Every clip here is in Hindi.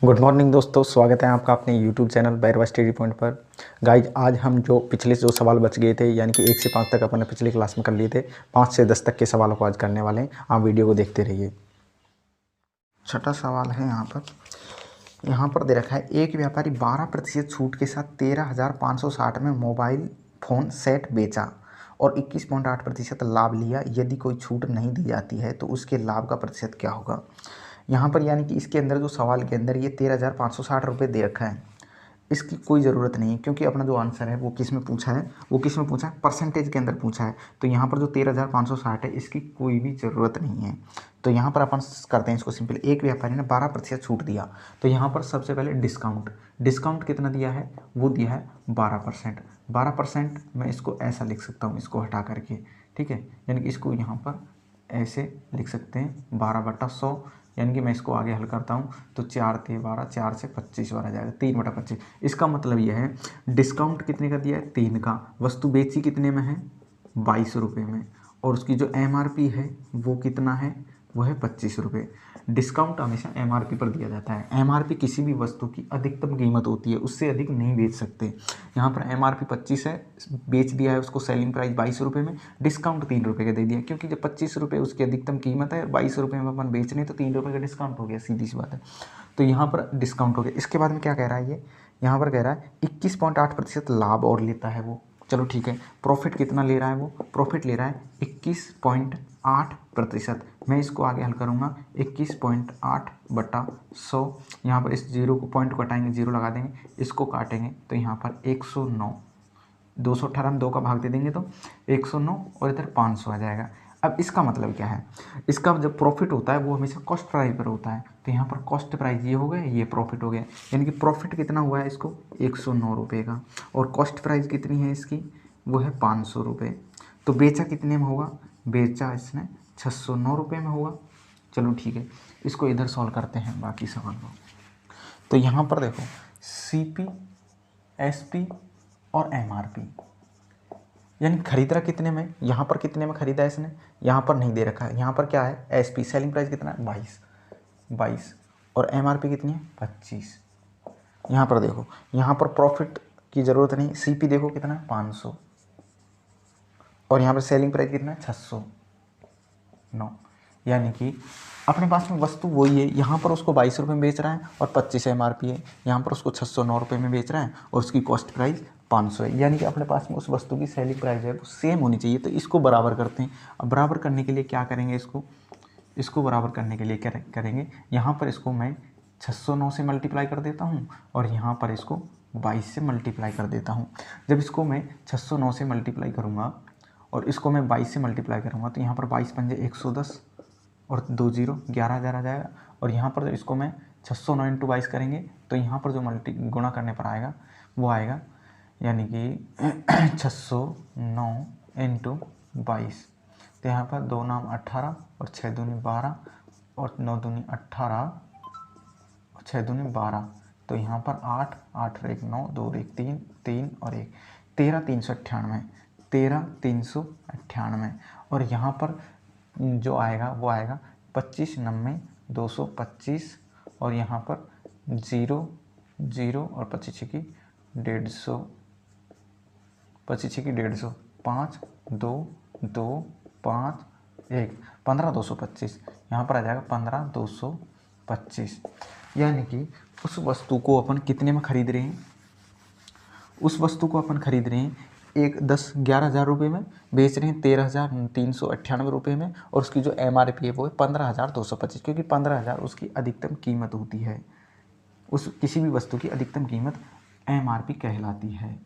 गुड मॉर्निंग दोस्तों, स्वागत है आपका अपने YouTube channel Bairwa study point पर। गाइज, आज हम जो पिछले जो सवाल बच गए थे, यानी कि 1 से 5 तक अपन पिछली क्लास में कर लिए थे, 5 से 10 तक के सवालों को आज करने वाले हैं। आप वीडियो को देखते रहिए। छठा सवाल है यहाँ पर दे रखा है, एक व्यापारी 12% छूट के साथ 13,560 में मोबाइल फ़ोन सेट बेचा और 21.8% लाभ लिया। यदि कोई छूट नहीं दी जाती है तो उसके लाभ का प्रतिशत क्या होगा। यहाँ पर यानी कि इसके अंदर जो सवाल के अंदर ये 13,560 रुपये दे रखा है, इसकी कोई ज़रूरत नहीं है, क्योंकि अपना जो आंसर है वो किस में पूछा है, परसेंटेज के अंदर पूछा है। तो यहाँ पर जो 13,560 है, इसकी कोई भी ज़रूरत नहीं है। तो यहाँ पर अपन करते हैं इसको सिंपल। एक व्यापारी ने 12% छूट दिया, तो यहाँ पर सबसे पहले डिस्काउंट कितना दिया है, वो दिया है 12%। 12% मैं इसको ऐसा लिख सकता हूँ, इसको हटा करके, ठीक है। यानी कि इसको यहाँ पर ऐसे लिख सकते हैं 12/100। यानी कि मैं इसको आगे हल करता हूँ तो 4 × 12, 4 से 25 बार आ जाएगा, 3/25। इसका मतलब यह है डिस्काउंट कितने का दिया है, 3 का। वस्तु बेची कितने में है, 22 रुपये में, और उसकी जो MRP है वो कितना है, वो है 25 रुपये। डिस्काउंट हमेशा MRP पर दिया जाता है। MRP किसी भी वस्तु की अधिकतम कीमत होती है, उससे अधिक नहीं बेच सकते। यहाँ पर MRP 25 है, बेच दिया है उसको सेलिंग प्राइस 22 रुपये में, डिस्काउंट 3 रुपये का दे दिया, क्योंकि जब 25 रुपये उसकी अधिकतम कीमत है, 22 रुपये में अपन बेच रहे हैं, तो 3 रुपये का डिस्काउंट हो गया, सीधी सी बात है। तो यहाँ पर डिस्काउंट हो गया। इसके बाद में क्या कह रहा है ये, यहाँ पर कह रहा है 21.8% लाभ और लेता है वो। चलो ठीक है, प्रॉफिट कितना ले रहा है वो, प्रॉफिट ले रहा है 21.8%। मैं इसको आगे हल करूँगा, 21.8/100। यहाँ पर इस जीरो को पॉइंट को हटाएंगे, जीरो लगा देंगे, इसको काटेंगे तो यहाँ पर 109, 218 में 2 का भाग दे देंगे तो 109, और इधर 500 आ जाएगा। अब इसका मतलब क्या है, इसका जब प्रॉफिट होता है वो हमेशा कॉस्ट प्राइस पर होता है, तो यहाँ पर कॉस्ट प्राइस ये हो गया, ये प्रॉफिट हो गया। यानी कि प्रॉफिट कितना हुआ है इसको, 109 रुपये का, और कॉस्ट प्राइस कितनी है इसकी, वो है 500 रुपये। तो बेचा कितने में होगा, बेचा इसने 609 रुपये में होगा। चलो ठीक है, इसको इधर सॉल्व करते हैं बाकी सवाल को। तो यहाँ पर देखो, CP, SP और MRP, यानी खरीद रहा कितने में, यहाँ पर कितने में खरीदा है इसने, यहाँ पर नहीं दे रखा है। यहाँ पर क्या है, SP सेलिंग प्राइस कितना है, 22, और MRP कितनी है, 25। यहाँ पर देखो, यहाँ पर प्रॉफिट की ज़रूरत नहीं, CP देखो कितना है, 500, और यहाँ पर सेलिंग प्राइस कितना है, 609। यानी कि अपने पास में वस्तु वही है, यहाँ पर उसको 22 रुपये में बेच रहा है और 25 MRP है, यहाँ पर उसको 609 रुपये में बेच रहा है और उसकी कॉस्ट प्राइस 500 है। यानी कि अपने पास में उस वस्तु की सेलिंग प्राइस है वो सेम होनी चाहिए। तो इसको बराबर करते हैं। अब बराबर करने के लिए क्या करेंगे, इसको बराबर करने के लिए क्या करेंगे, यहाँ पर इसको मैं 609 से मल्टीप्लाई कर देता हूँ और यहाँ पर इसको 22 से मल्टीप्लाई कर देता हूँ। जब इसको मैं 609 से मल्टीप्लाई करूँगा और इसको मैं 22 से मल्टीप्लाई करूँगा तो यहाँ पर 22 पंजे 110 और 2 जीरो 11,000 आ जाएगा। और यहाँ पर इसको मैं 609 × 22 करेंगे तो यहाँ पर जो गुणा करने पर आएगा वो आएगा, यानी कि 609 × 22। तो यहाँ पर 2 नाम 18 और 6 दूनी 12 और 9 दूनी 18 और 6 दूनी 12। तो यहाँ पर 8, 8 और 1 9, 2 और 1 3, 3 और 1 13,398, 13,398। और यहाँ पर जो आएगा वो आएगा 25 90 225, और यहाँ पर 0 0 और 25 की 150, 25 की 150, 5 2 2 5 1, 15,225। यहाँ पर आ जाएगा 15,225। यानी कि उस वस्तु को अपन कितने में खरीद रहे हैं, उस वस्तु को अपन खरीद रहे हैं 11,000 रुपये में, बेच रहे हैं 13,398 रुपये में, और उसकी जो MRP है वो है 15,225, क्योंकि 15,000 उसकी अधिकतम कीमत होती है। उस किसी भी वस्तु की अधिकतम कीमत MRP कहलाती है।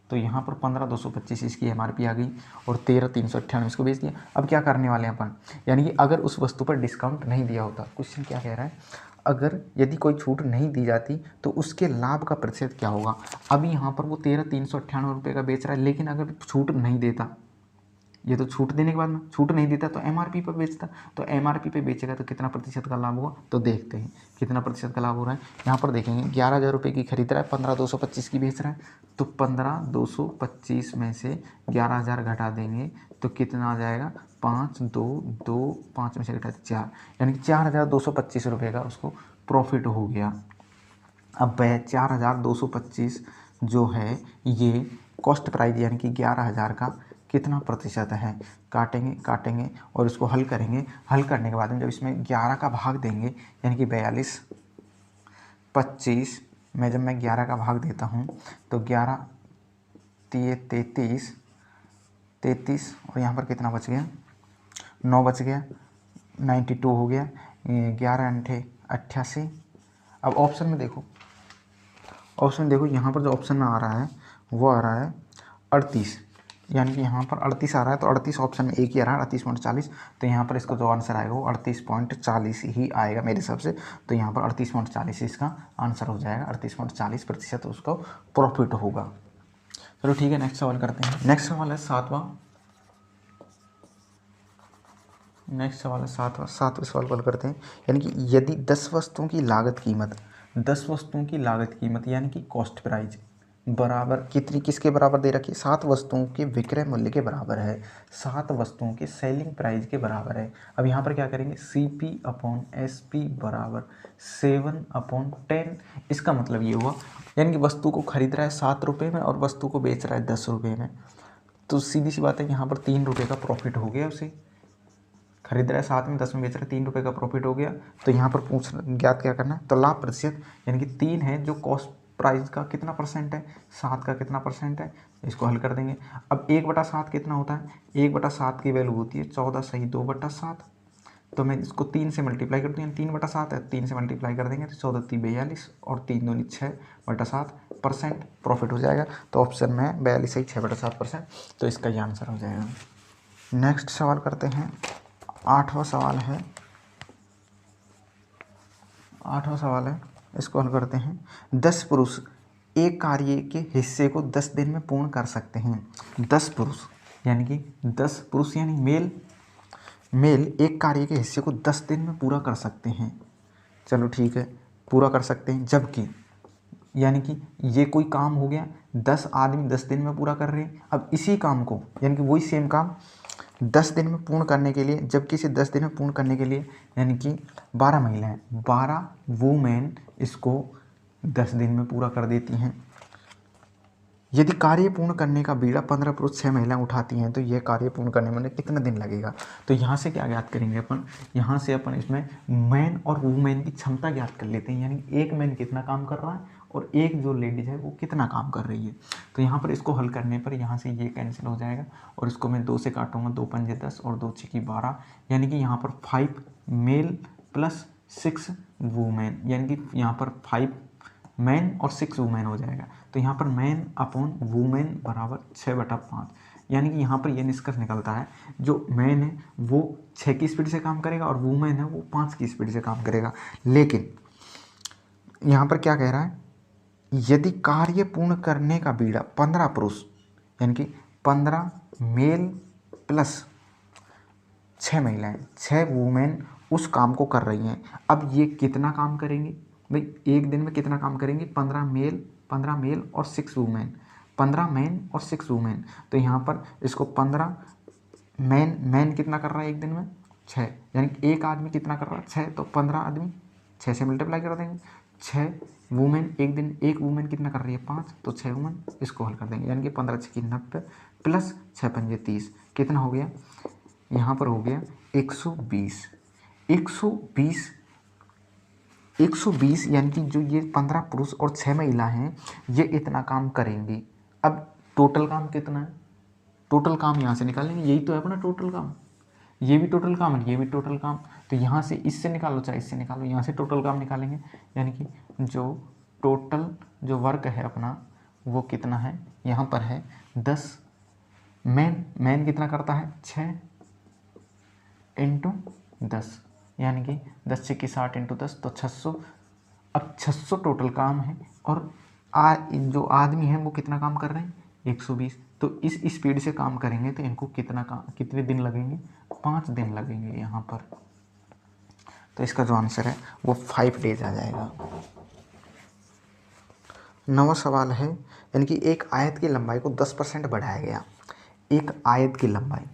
तो यहाँ पर 15,225 इसकी MRP आ गई और 13,398 इसको बेच दिया। अब क्या करने वाले हैं अपन, यानी कि अगर उस वस्तु पर डिस्काउंट नहीं दिया होता, क्वेश्चन क्या कह रहा है, अगर यदि कोई छूट नहीं दी जाती तो उसके लाभ का प्रतिशत क्या होगा। अभी यहाँ पर वो 13,398 रुपये का बेच रहा है, लेकिन अगर छूट नहीं देता, ये तो छूट देने के बाद में छूट नहीं देता तो MRP पर बेचता, तो MRP पे बेचेगा तो कितना प्रतिशत का लाभ हुआ, तो देखते हैं कितना प्रतिशत का लाभ हो रहा है। यहाँ पर देखेंगे 11,000 रुपये की खरीद रहा है, 15,225 की बेच रहा है, तो 15,225 में से 11,000 घटा देंगे तो कितना आ जाएगा, 5 2 2 5 में से घटा 4, यानी कि 4,225 रुपये का उसको प्रॉफिट हो गया। अब वह 4,225 जो है ये कॉस्ट प्राइस यानी कि 11,000 का कितना प्रतिशत है। काटेंगे और इसको हल करेंगे। हल करने के बाद में जब इसमें 11 का भाग देंगे यानी कि 42 25 में जब मैं 11 का भाग देता हूँ तो 11 33 और यहाँ पर कितना बच गया, 9 बच गया, 92 हो गया, 11 × 88। अब ऑप्शन में देखो यहाँ पर जो ऑप्शन में आ रहा है वो आ रहा है 38, यानी कि यहाँ पर 38 आ रहा है। तो 38 ऑप्शन में एक ही आ रहा है 38.40। तो यहाँ पर इसका जो आंसर आएगा वो 38.40 ही आएगा मेरे हिसाब से। तो यहाँ पर 38.40 इसका आंसर हो जाएगा। 38.40% उसका प्रॉफिट होगा। चलो ठीक है, नेक्स्ट सवाल करते हैं। नेक्स्ट सवाल है सातवां सवाल हल करते हैं। यानी कि यदि 10 वस्तुओं की लागत कीमत यानी कि कॉस्ट प्राइस बराबर किसके बराबर दे रखी है, 7 वस्तुओं के विक्रय मूल्य के बराबर है, 7 वस्तुओं के सेलिंग प्राइस के बराबर है। अब यहाँ पर क्या करेंगे, CP/SP बराबर 7/10। इसका मतलब ये हुआ यानी कि वस्तु को खरीद रहा है 7 रुपये में और वस्तु को बेच रहा है 10 रुपये में। तो सीधी सी बात है, यहाँ पर 3 रुपये का प्रॉफिट हो गया। उसे खरीद रहा है 7 में, 10 में बेच रहा है, 3 रुपये का प्रॉफिट हो गया। तो यहाँ पर ज्ञात क्या करना है, तो लाभ प्रतिशत यानी कि 3 है जो कॉस्ट प्राइस का कितना परसेंट है, 7 का कितना परसेंट है, इसको हल कर देंगे। अब 1/7 कितना होता है, 1/7 की वैल्यू होती है 14 सही 2/7। तो मैं इसको 3 से मल्टीप्लाई करती हूँ, 3/7 है, 3 से मल्टीप्लाई कर देंगे तो 14 × 42 और 3 दूनी 6/7% प्रॉफिट हो जाएगा। तो ऑप्शन में 42 सही 6/7%। तो इसका ये आंसर हो जाएगा। नेक्स्ट सवाल करते हैं। 8वां सवाल है, इसको हल करते हैं। 10 पुरुष एक कार्य के हिस्से को 10 दिन में पूर्ण कर सकते हैं। 10 पुरुष यानी कि 10 पुरुष यानी मेल एक कार्य के हिस्से को 10 दिन में पूरा कर सकते हैं। चलो ठीक है, पूरा कर सकते हैं। जबकि यानी कि ये कोई काम हो गया, 10 आदमी 10 दिन में पूरा कर रहे हैं। अब इसी काम को यानी कि वही सेम काम 10 दिन में पूर्ण करने के लिए, जबकि इसे 10 दिन में पूर्ण करने के लिए यानी कि 12 महिलाएं, 12 वुमेन इसको 10 दिन में पूरा कर देती हैं। यदि कार्य पूर्ण करने का बीड़ा 15 पुरुष 6 महिलाएं उठाती हैं तो यह कार्य पूर्ण करने में कितना दिन लगेगा। तो यहाँ से क्या ज्ञात करेंगे अपन, यहाँ से अपन इसमें मैन और वुमेन की क्षमता ज्ञात कर लेते हैं। यानी एक मैन कितना काम कर रहा है और एक जो लेडीज है वो कितना काम कर रही है। तो यहाँ पर इसको हल करने पर यहाँ से ये कैंसिल हो जाएगा और इसको मैं 2 से काटूंगा, 2 पंजे 10 और 2 छक्की 12, यानी कि यहाँ पर 5 मेल प्लस 6 वुमेन, यानी कि यहाँ पर 5 मैन और 6 वुमेन हो जाएगा। तो यहाँ पर मैन अपॉन वुमेन बराबर 6/5, यानी कि यहाँ पर ये निष्कर्ष निकलता है जो मैन है वो 6 की स्पीड से काम करेगा और वुमेन है वो 5 की स्पीड से काम करेगा। लेकिन यहाँ पर क्या कह रहा है, यदि कार्य पूर्ण करने का बीड़ा 15 पुरुष यानी कि 15 मेल प्लस 6 महिलाएं, 6 वुमेन उस काम को कर रही हैं। अब ये कितना काम करेंगे भाई, एक दिन में कितना काम करेंगे, 15 मेल और 6 वुमेन, 15 मैन और 6 वुमेन। तो यहाँ पर इसको 15 मैन कितना कर रहा है एक दिन में 6, यानी कि एक आदमी कितना कर रहा है 6, तो 15 आदमी 6 से मल्टीप्लाई कर देंगे। 6 वुमेन एक दिन, एक वुमेन कितना कर रही है 5, तो 6 वुमेन, इसको हल कर देंगे। यानी कि 15 × 6 = 90 प्लस 6 पंजे 30, कितना हो गया, यहाँ पर हो गया 120। 120 यानी कि जो ये 15 पुरुष और 6 महिला हैं ये इतना काम करेंगी। अब टोटल काम कितना है, टोटल काम यहाँ से निकालेंगे, यही तो है अपना टोटल काम, ये भी टोटल काम है, ये भी टोटल काम। तो यहाँ से इससे निकालो चाहे इससे निकालो, यहाँ से टोटल काम निकालेंगे। यानी कि जो टोटल जो वर्क है अपना वो कितना है, यहाँ पर है 10। मैन कितना करता है 6 × 10, यानी कि 10 × 60 × 10 तो 600। अब 600 टोटल काम है और जो आदमी है वो कितना काम कर रहे हैं 120। तो इस स्पीड से काम करेंगे तो इनको कितने दिन लगेंगे, 5 दिन लगेंगे यहाँ पर। तो इसका जो आंसर है वो 5 डेज आ जाएगा। 9वां सवाल है, यानी कि एक आयत की लंबाई को 10% बढ़ाया गया। एक आयत की लंबाई,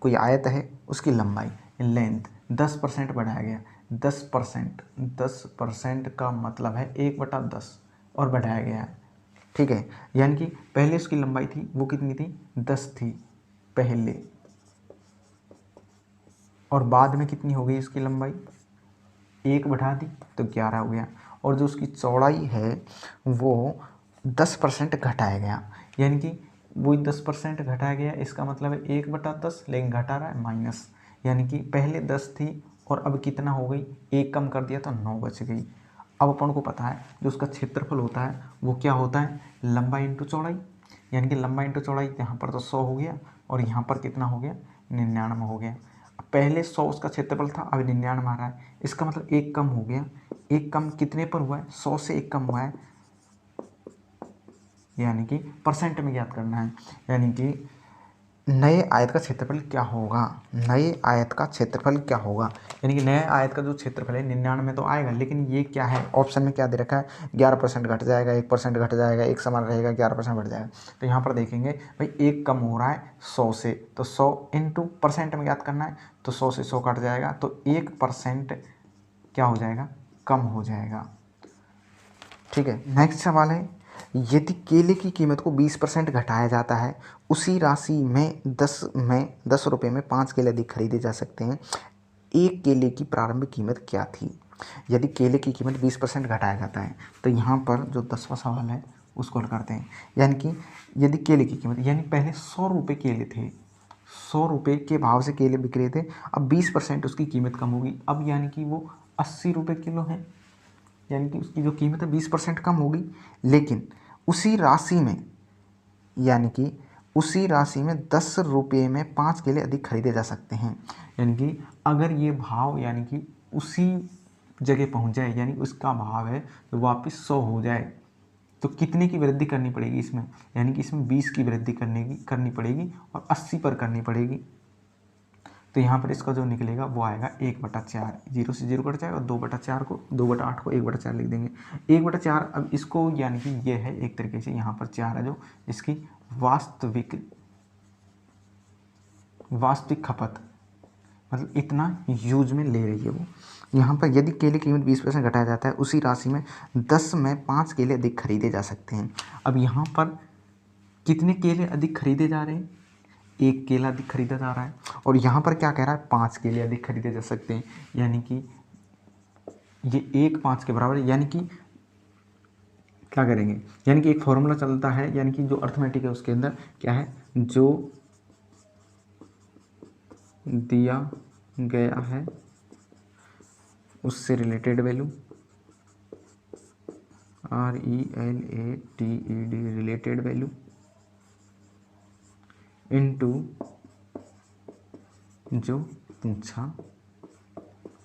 कोई आयत है उसकी लंबाई लेंथ 10% बढ़ाया गया। 10% का मतलब है 1/10। और बढ़ाया गया है, ठीक है। यानी कि पहले उसकी लंबाई थी वो कितनी थी, 10 थी पहले, और बाद में कितनी हो गई उसकी लंबाई, 1 बढ़ा दी तो 11 हो गया। और जो उसकी चौड़ाई है वो 10% घटाया गया, यानी कि वो 10% घटाया गया, इसका मतलब है 1/10, लेकिन घटा रहा है माइनस, यानी कि पहले 10 थी और अब कितना हो गई, 1 कम कर दिया तो 9 बच गई। अब अपन को पता है जो उसका क्षेत्रफल होता है वो क्या होता है, लंबाई इंटू चौड़ाई, यानी कि लंबाई इंटू चौड़ाई, यहाँ पर तो 100 हो गया और यहाँ पर कितना हो गया, 99 हो गया। पहले 100 उसका क्षेत्रफल था, अब 99 आ रहा है, इसका मतलब 1 कम हो गया। 1 कम कितने पर हुआ है, 100 से 1 कम हुआ है, यानी कि परसेंट में ज्ञात करना है। यानी कि नए आयत का क्षेत्रफल क्या होगा, नए आयत का क्षेत्रफल क्या होगा, यानी कि नए आयत का जो क्षेत्रफल है 99 तो आएगा, लेकिन ये क्या है, ऑप्शन में क्या दे रखा है, 11% घट जाएगा, 1% घट जाएगा, एक समान रहेगा, 11% बढ़ जाएगा। तो यहाँ पर देखेंगे भाई 1 कम हो रहा है 100 से, तो 100 इंटू परसेंट में ज्ञात करना है, तो 100 से 100 कट जाएगा, तो 1% क्या हो जाएगा, कम हो जाएगा, ठीक है। नेक्स्ट सवाल है, यदि केले की कीमत को 20% घटाया जाता है, उसी राशि में 10 रुपये में 5 केले अधिक खरीदे जा सकते हैं, एक केले की प्रारंभिक कीमत क्या थी। यदि केले की कीमत 20% घटाया जाता है, तो यहाँ पर जो 10वां सवाल है उसको हल करते हैं। यानी कि यदि केले की कीमत, यानी पहले 100 रुपये केले थे, 100 रुपये के भाव से केले बिक रहे थे, अब 20% उसकी कीमत कम होगी, अब यानी कि वो 80 रुपये किलो है, यानी कि उसकी जो कीमत है 20% कम होगी, लेकिन उसी राशि में, यानी कि उसी राशि में 10 रुपये में 5 केले अधिक खरीदे जा सकते हैं। यानी कि अगर ये भाव यानी कि उसी जगह पहुंच जाए, यानी उसका भाव है तो वापस 100 हो जाए, तो कितने की वृद्धि करनी पड़ेगी इसमें, यानी कि इसमें 20 की वृद्धि करनी पड़ेगी और 80 पर करनी पड़ेगी। तो यहाँ पर इसका जो निकलेगा वो आएगा 1/4, 0 से 0 कट जाएगा, 2/4 को 2/8 को 1/4 लिख देंगे, 1/4। अब इसको यानी कि ये है एक तरीके से, यहाँ पर 4 है जो इसकी वास्तविक खपत, मतलब इतना यूज में ले रही है वो। यहाँ पर यदि केले की कीमत 20% घटाया जाता है, उसी राशि में 10 में 5 केले अधिक खरीदे जा सकते हैं। अब यहाँ पर कितने केले अधिक खरीदे जा रहे हैं, 1 केला अधिक खरीदा जा रहा है, और यहाँ पर क्या कह रहा है, 5 केले अधिक खरीदे जा सकते हैं, यानी कि ये 1 5 के बराबर है। यानी कि क्या करेंगे, यानी कि एक फॉर्मूला चलता है, यानी कि जो अर्थमेटिक है उसके अंदर क्या है, जो दिया गया है उससे related value, RELATED, related value into जो पूछा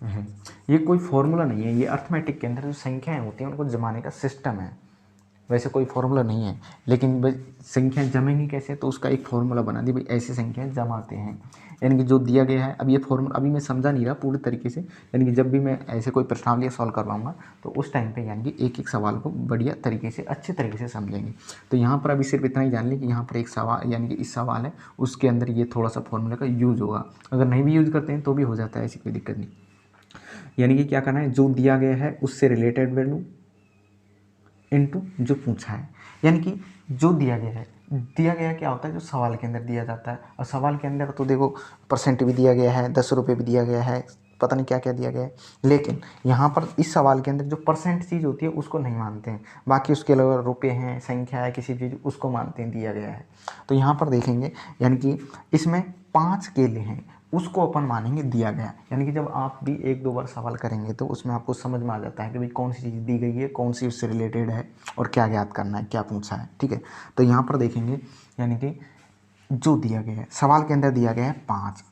है। ये कोई फॉर्मूला नहीं है, ये अर्थमेटिक के अंदर जो संख्याएं होती हैं उनको जमाने का सिस्टम है, वैसे कोई फॉर्मूला नहीं है। लेकिन भाई संख्याएं जमेंगी कैसे, तो उसका एक फॉर्मूला बना दी, भाई ऐसी संख्याएं जमाते हैं, यानी कि जो दिया गया है। अब ये फॉर्मूला अभी मैं समझा नहीं रहा पूरी तरीके से, यानी कि जब भी मैं ऐसे कोई प्रश्नावली सॉल्व करवाऊंगा तो उस टाइम पे यानी कि एक एक सवाल को बढ़िया तरीके से अच्छे तरीके से समझेंगे। तो यहाँ पर अभी सिर्फ इतना ही जान लें कि यहाँ पर एक सवाल, यानी कि इस सवाल है उसके अंदर ये थोड़ा सा फॉर्मूला का यूज होगा, अगर नहीं भी यूज करते हैं तो भी हो जाता है, ऐसी कोई दिक्कत नहीं। यानी कि क्या करना है, जो दिया गया है उससे रिलेटेड वैल्यू इनटू जो पूछा है, यानी कि जो दिया गया है, दिया गया क्या होता है, जो सवाल के अंदर दिया जाता है। और सवाल के अंदर तो देखो परसेंट भी दिया गया है, 10 रुपये भी दिया गया है, पता नहीं क्या क्या दिया गया है, लेकिन यहाँ पर इस सवाल के अंदर जो परसेंट चीज़ होती है उसको नहीं मानते हैं, बाकी उसके अलावा रुपये हैं, संख्या है, किसी चीज़ उसको मानते हैं, दिया गया है। तो यहाँ पर देखेंगे यानी कि इसमें 5 केले हैं, उसको अपन मानेंगे दिया गया, यानी कि जब आप भी 1-2 बार सवाल करेंगे तो उसमें आपको समझ में आ जाता है कि भाई कौन सी चीज़ दी गई है, कौन सी उससे रिलेटेड है और क्या ज्ञात करना है, क्या पूछा है, ठीक है। तो यहाँ पर देखेंगे यानी कि जो दिया गया है, सवाल के अंदर दिया गया है 5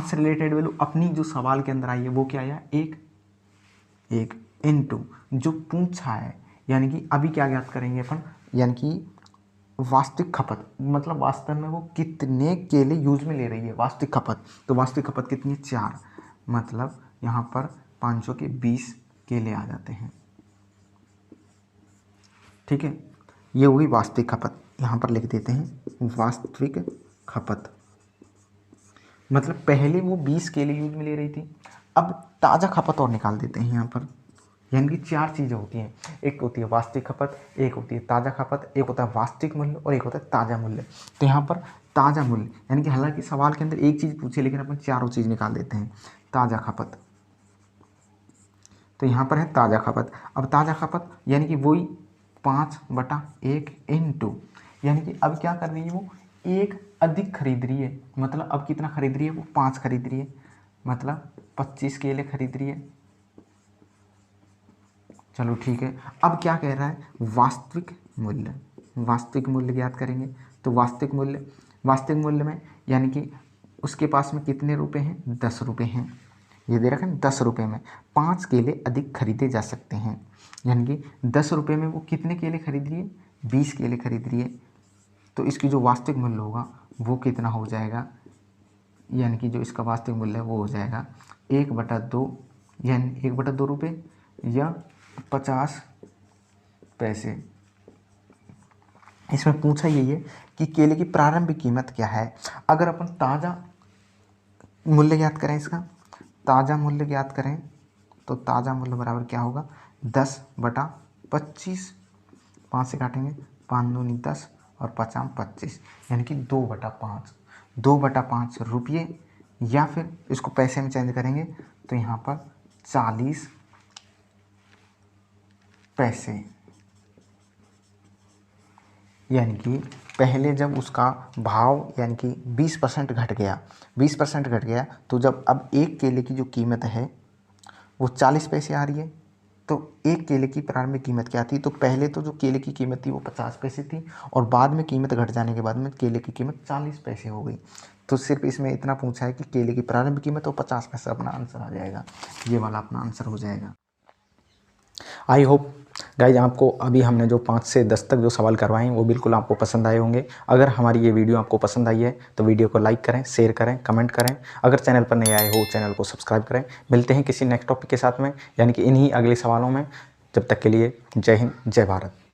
से रिलेटेड वैल्यू अपनी जो सवाल के अंदर आई है वो क्या आया, एक इनटू जो पूछा है, यानी कि अभी क्या ज्ञात करेंगे अपन, यानी कि वास्तविक खपत, मतलब वास्तव में वो कितने केले यूज में ले रही है, वास्तविक खपत। तो वास्तविक खपत कितनी है, 4, मतलब यहाँ पर 500 के 20 केले आ जाते हैं, ठीक है। ये हुई वास्तविक खपत, यहाँ पर लिख देते हैं वास्तविक खपत, मतलब पहले वो 20 केले यूज में ले रही थी, अब ताज़ा खपत और निकाल देते हैं यहाँ पर, यानी कि 4 चीज़ें होती हैं। एक होती है वास्तविक खपत, एक होती है ताज़ा खपत, एक होता है वास्तविक मूल्य और एक होता है ताज़ा मूल्य। तो यहाँ पर ताज़ा मूल्य यानी कि हालांकि सवाल के अंदर एक चीज़ पूछी लेकिन अपन चारों चीज़ निकाल देते हैं। ताज़ा खपत, तो यहाँ पर है ताज़ा खपत। अब ताज़ा खपत यानी कि वही 5/1 इंटू, यानी कि अब क्या कर रही है वो, एक अधिक खरीद रही है। मतलब अब कितना खरीद रही है वो, 5 खरीद रही है, मतलब 25 केले खरीद रही है। चलो ठीक है। अब क्या कह रहा है, वास्तविक मूल्य, वास्तविक मूल्य ज्ञात करेंगे। तो वास्तविक मूल्य में यानी कि उसके पास में कितने रुपए हैं, 10 रुपये हैं। ये दे रखा है 10 रुपये में 5 केले अधिक खरीदे जा सकते हैं। यानी कि 10 रुपये में वो कितने केले खरीद रही है, 20 केले खरीद रही है। तो इसकी जो वास्तविक मूल्य होगा वो कितना हो जाएगा, यानी कि जो इसका वास्तविक मूल्य है वो हो जाएगा 1/2, यानी 1/2 रुपये या 50 पैसे। इसमें पूछा यही है कि केले की प्रारंभिक कीमत क्या है। अगर अपन ताज़ा मूल्य ज्ञात करें, इसका ताज़ा मूल्य ज्ञात करें तो ताज़ा मूल्य बराबर क्या होगा, 10/25, 5 से काटेंगे, 5 दूनी 10 और 5 25, यानी कि 2/5 रुपये, या फिर इसको पैसे में चेंज करेंगे तो यहाँ पर 40 पैसे। यानी कि पहले जब उसका भाव यानी कि 20% घट गया, तो जब अब एक केले की जो कीमत है वो 40 पैसे आ रही है, तो एक केले की प्रारंभिक कीमत क्या थी, तो पहले तो जो केले की कीमत थी वो 50 पैसे थी और बाद में कीमत घट जाने के बाद में केले की कीमत 40 पैसे हो गई। तो सिर्फ इसमें इतना पूछा है कि केले की प्रारंभिक कीमत वो 50 पैसे, अपना आंसर आ जाएगा, ये वाला अपना आंसर हो जाएगा। आई होप गाइज आपको अभी हमने जो 5 से 10 तक जो सवाल करवाए हैं वो बिल्कुल आपको पसंद आए होंगे। अगर हमारी ये वीडियो आपको पसंद आई है तो वीडियो को लाइक करें, शेयर करें, कमेंट करें। अगर चैनल पर नए आए हो चैनल को सब्सक्राइब करें। मिलते हैं किसी नेक्स्ट टॉपिक के साथ में, यानी कि इन्हीं अगले सवालों में। जब तक के लिए जय हिंद, जय भारत।